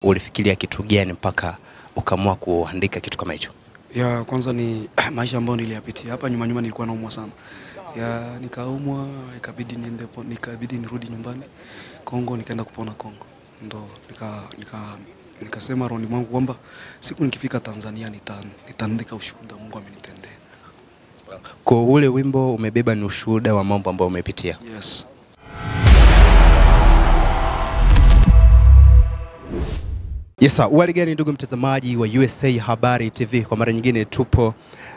Ulifikiria kitu gani mpaka ukaamua kuandika kitu kama hicho? Ya kwanza ni maisha ambayo niliyapitia. Hapa nyuma nilikuwa naumwa sana. Ya nikaumwa, ikabidi nirudi nyumbani Kongo, nikaenda kupona Kongo. Ndo nikasema roho mwangu kwamba siku nikifika Tanzania nitaandika ushuhuda Mungu amenitendea. Kwa ule wimbo umebeba ni ushuhuda wa mambo ambayo umepitia. Yes. Yes, wali gani ndugu mtazamaji wa USA Habari TV, kwa mara nyingine tupo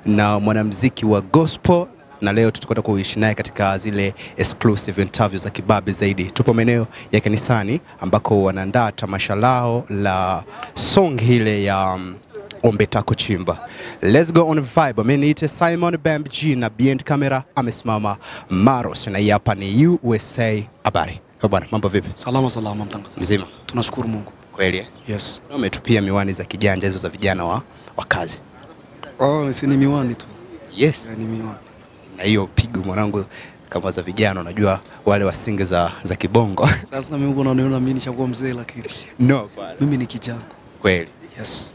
na mwanamuziki wa gospel na leo tutakwenda kuishi naye katika zile exclusive interviews za kibabe zaidi. Tupo maeneo ya kanisani ambako wanaandaa tamasha lao la song hile ya Ombe Tako Chimba. Let's go on vibe. Mimi niite Simon Bamb G na behind camera amesimama Maros na hapa ni USA Habari. Bwana, mambo vipi? Salama mtangazaji. Mzima. Tunashukuru Mungu. Kweli? Yes. Na umetupia miwani za kijanja hizo za vijana wa kazi. Si ni miwani tu. Yes. Ni miwani. Na hiyo pigo mwanangu kama za vijana, unajua wale wasinge za kibongo. Sasa mimi unaniona mimi nishakuwa mzee lakini No, bwana. Mimi ni kijana. Kweli? Yes.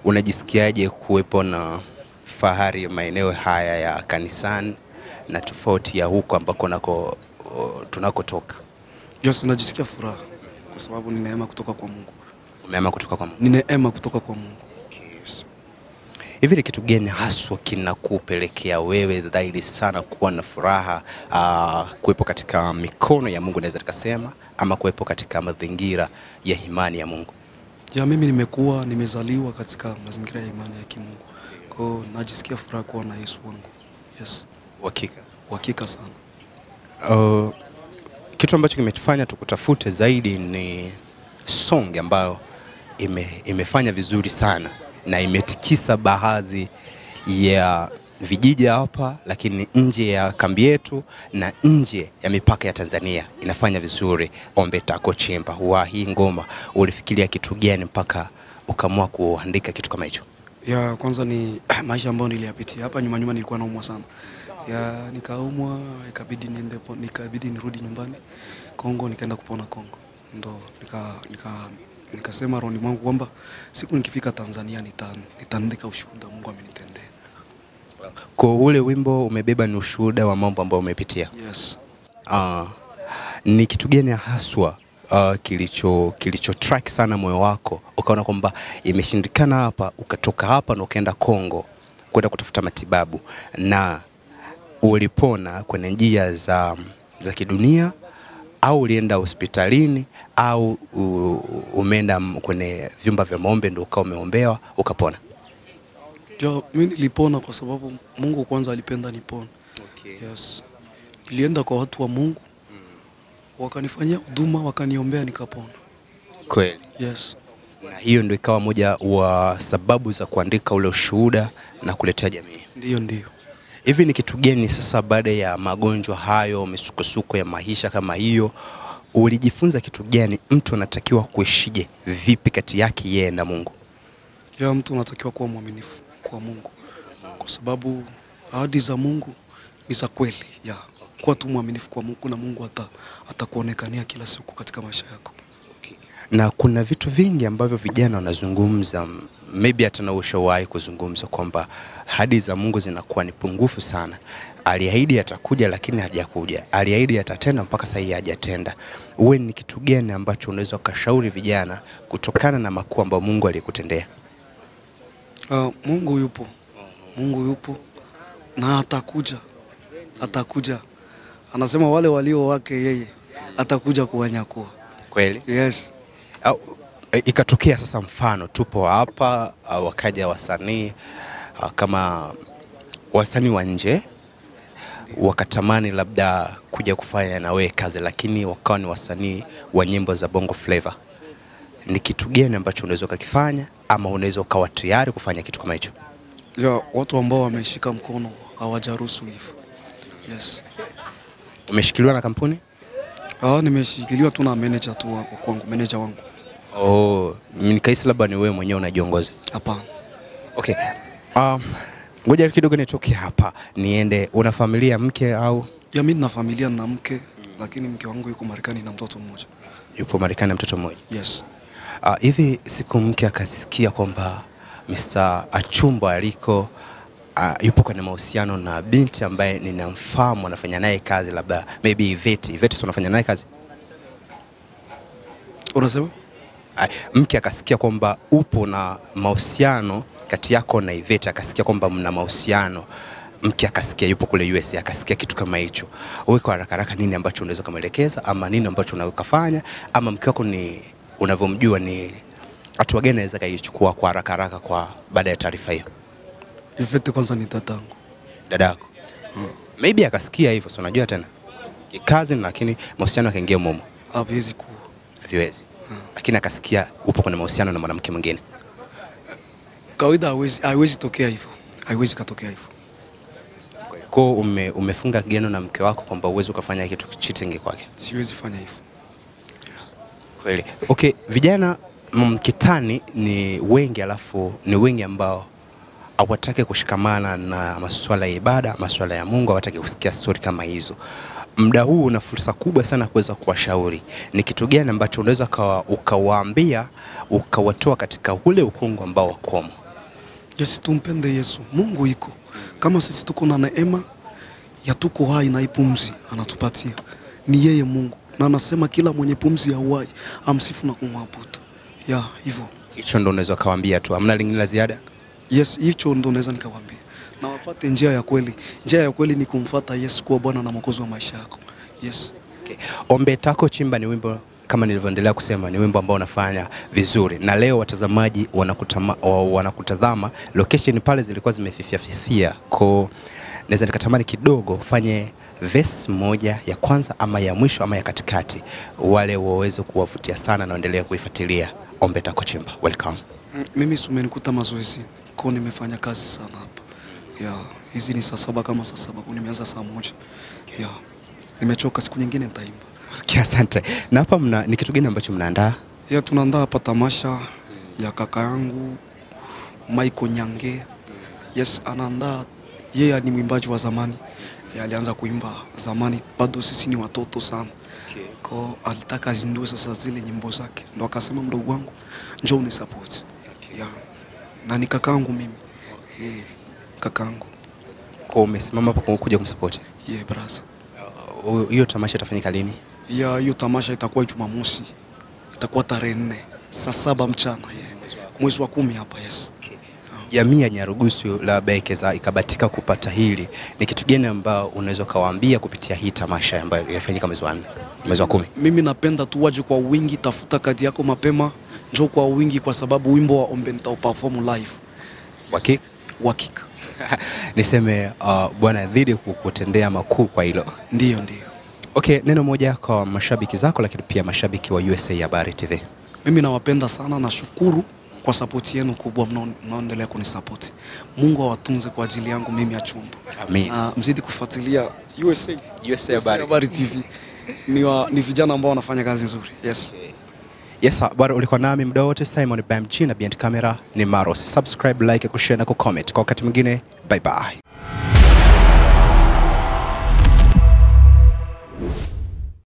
Unajisikiaje kuwepo na fahari maeneo haya ya kanisani na tofauti ya huko ambako tunakotoka? Yes, najisikia furaha kwa sababu ni neema kutoka kwa Mungu. Umeama kutoka kwa Mungu? Ni neema kutoka kwa Mungu. Yes. Hivi ni kitu gani haswa kinakupelekea wewe dhahiri sana kuwa na furaha, kuwepo katika mikono ya Mungu naweza nikasema, ama kuwepo katika mazingira ya imani ya Mungu? Ya mimi nimezaliwa katika mazingira ya imani ya Kimungu. Kwa hiyo najisikia furaha kuwa na Yesu wangu. Yes. Hakika sana. Kitu ambacho kimetufanya tukutafute zaidi ni song ambayo imefanya vizuri sana na imetikisa baadhi ya vijiji hapa, lakini nje ya kambi yetu na nje ya mipaka ya Tanzania inafanya vizuri. Ombe Tako Chimba. Hii ngoma ulifikiria kitu gani mpaka ukaamua kuandika kitu kama hicho? Ya kwanza ni maisha ambayo niliyapitia. Hapa nyuma nilikuwa naumwa sana. Ya nikaumwa, ikabidi nirudi nyumbani Kongo, nikaenda kupona Kongo. Ndo nikasema roho mwangu kwamba siku nikifika Tanzania nitaandika ushuhuda Mungu amenitendea. Kwa ule wimbo umebeba ni ushuhuda wa mambo umepitia. Yes. Ni kitu gani haswa kilicho track sana moyo wako ukaona kwamba imeshindikana hapa, ukatoka hapa na ukaenda Kongo kwenda kutafuta matibabu, na ulipona kwenye njia za kidunia, au ulienda hospitalini, au umeenda kwenye vyumba vya maombi ndio ukawa umeombewa ukapona? Mimi nilipona kwa sababu Mungu kwanza alipenda nipone. Okay. Yes. Nilienda kwa watu wa Mungu, wakanifanyia huduma, wakaniombea nikapona. Kweli? Yes. Na hiyo ndio ikawa moja wa sababu za kuandika ule ushuhuda na kuletea jamii. Ndio. Hivi ni kitu gani sasa baada ya magonjwa hayo, misukosuko ya maisha kama hiyo, ulijifunza kitu gani? Mtu anatakiwa kuishije vipi kati yake yeye na Mungu? Ya mtu anatakiwa kuwa mwaminifu kwa Mungu, kwa sababu ahadi za Mungu ni za kweli. Ya kuwa tu mwaminifu kwa Mungu na Mungu atakuonekania kila siku katika maisha yako. Okay. Na kuna vitu vingi ambavyo vijana wanazungumza, maybe hata na ushawahi kuzungumza kwamba ahadi za Mungu zinakuwa ni pungufu sana. Aliahidi atakuja lakini hajakuja. Aliahidi atatenda mpaka sasa hajatenda. Wewe ni kitu gani ambacho unaweza kushauri vijana kutokana na makuu ambayo Mungu alikutendea? Mungu yupo. Mungu yupo na atakuja. Anasema wale walio wake yeye atakuja kuwanyakua. Kweli? Yes. Ikatokea sasa mfano tupo hapa, wakaja wasanii kama wasanii wa nje wakatamani labda kuja kufanya na wewe kazi, lakini wakawa ni wasanii wa nyimbo za Bongo Flavor. Ni kitu gani ambacho unaweza kukifanya, ama unaweza ukawa tayari kufanya kitu kama hicho? Ya watu ambao wameshika mkono hawajaruhusu hivyo. Yes. Umeshikiliwa na kampuni? Nimeshikiliwa tu na manager tu wako kwangu, manager wangu. Nikaisi labda ni wewe mwenyewe unajiongoza? Hapana. Okay. Ngoja kidogo nitoke hapa niende. Una familia, mke au? Ya mimi nina familia na mke, lakini mke wangu yuko Marekani na mtoto mmoja. Yupo Marekani na mtoto mmoja? Yes. Hivi siku mke akasikia kwamba Mr. Achumba aliko yupo kwenye mahusiano na binti ambaye ninamfahamu, anafanya naye kazi, labda maybe Ivete tunafanya naye kazi. Unasema? Mke akasikia kwamba upo na mahusiano kati yako na Ivete, akasikia kwamba mna mahusiano. Mke akasikia yupo kule USA, akasikia kitu kama hicho. Wewe kwa haraka nini ambacho unaweza kumuelekeza, ama nini ambacho unaweza kufanya, ama mke wako ni unavyomjua ni hatua gani anaweza kaichukua kwa haraka kwa baada ya taarifa hiyo? Ivete kwanza ni dadangu. Dadako? Maybe akasikia hivyo, si unajua tena. Kazi lakini mahusiano yakaingia mumo. Haviwezi kuwa. Haviwezi. Lakini akasikia upo kwenye mahusiano na mwanamke mwingine. Kawaida haiwezi tokea hivyo. Haiwezi katokea hivyo. Kwa umefunga agano na mke wako kwamba uweze ukafanya kitu cheating kwake? Siwezi fanya hivyo. Kweli. Okay, vijana kitani ni wengi, alafu ni wengi ambao hawataka kushikamana na masuala ya ibada, masuala ya Mungu, hawataka kusikia story kama hizo. Muda huu una fursa kubwa sana kuweza kuwashauri. Ni kitu gani ambacho unaweza ukawaambia ukawatoa katika ule ukungu ambao wakomo? Yes, tumpende Yesu. Mungu iko. Kama sisi tuko na neema ya tuko hai na ipumzi anatupatia. Ni yeye Mungu. Na anasema kila mwenye pumzi ya uhai amsifu na kumwabudu. Hivyo. Hicho ndo unaweza kawaambia tu. Hamna lingine la ziada? Yes, hicho ndo naweza nikawaambia. Na wafuate njia ya kweli. Njia ya kweli ni kumfuata Yesu kuwa Bwana na Mwokozi wa maisha yako. Yes. Okay. Ombe Tako Chimba ni wimbo, kama nilivyoendelea kusema, ni wimbo ambao unafanya vizuri. Na leo watazamaji wanakutazama, location pale zilikuwa zimefifia. Kwa naweza nikatamani kidogo ufanye verse moja ya kwanza ama ya mwisho ama ya katikati, wale waweze kuwavutia sana na endelee kuifuatilia Ombe Tako Chimba. Welcome. Mimi sumenikuta mazoezi. Kwa nimefanya kazi sana hapa. Hizi ni saa 7 kama saa 7, kwa nimeanza saa 1. Nimechoka, siku nyingine nitaimba. Okay, asante. Na hapa ni kitu gani ambacho mnaandaa? Tunaandaa hapa tamasha ya kaka yangu Michael Nyange. Yes, anaandaa. Yeye ni mwimbaji wa zamani. Alianza kuimba zamani, bado sisi ni watoto sana. Okay. Kwa alitaka azindue sasa zile nyimbo zake. Ndio akasema mdogo wangu, njoo unisupport. Okay. Na ni kakaangu mimi. Kakaangu. Kwa umesimama hapo kuja kumsupport? Brother. Hiyo tamasha itafanyika lini? Hiyo tamasha itakuwa Jumamosi. Itakuwa tarehe 4 saa 7 mchana. Mwezi wa 10 hapa. Yes. Okay. Jamii ya Nyarugusu labda ikabatika kupata hili, ni kitu gani ambao unaweza kawaambia kupitia hii tamasha ambayo inafanyika mwezi wa 4, mwezi wa 10? Mimi napenda tu waje kwa wingi, tafuta kadi yako mapema, njoo kwa wingi kwa sababu wimbo wa Ombe nitauperform live. Hakika. Niseme Bwana dhidi kukutendea makuu kwa hilo. Ndio. Okay, neno moja kwa mashabiki zako lakini pia mashabiki wa USA Habari TV. Mimi nawapenda sana, na shukuru kwa support yenu kubwa, mnaendelea kunisupport. Mungu awatunze kwa ajili yangu mimi Achumba. Amen. Mzidi kufuatilia USA Habari TV. Ni vijana ambao wanafanya kazi nzuri. Yes. Yes, bado ulikuwa nami muda wote. Simon BMG na behind camera ni Maros. Subscribe, like, kushare na kucomment. Kwa wakati mwingine, bye bye.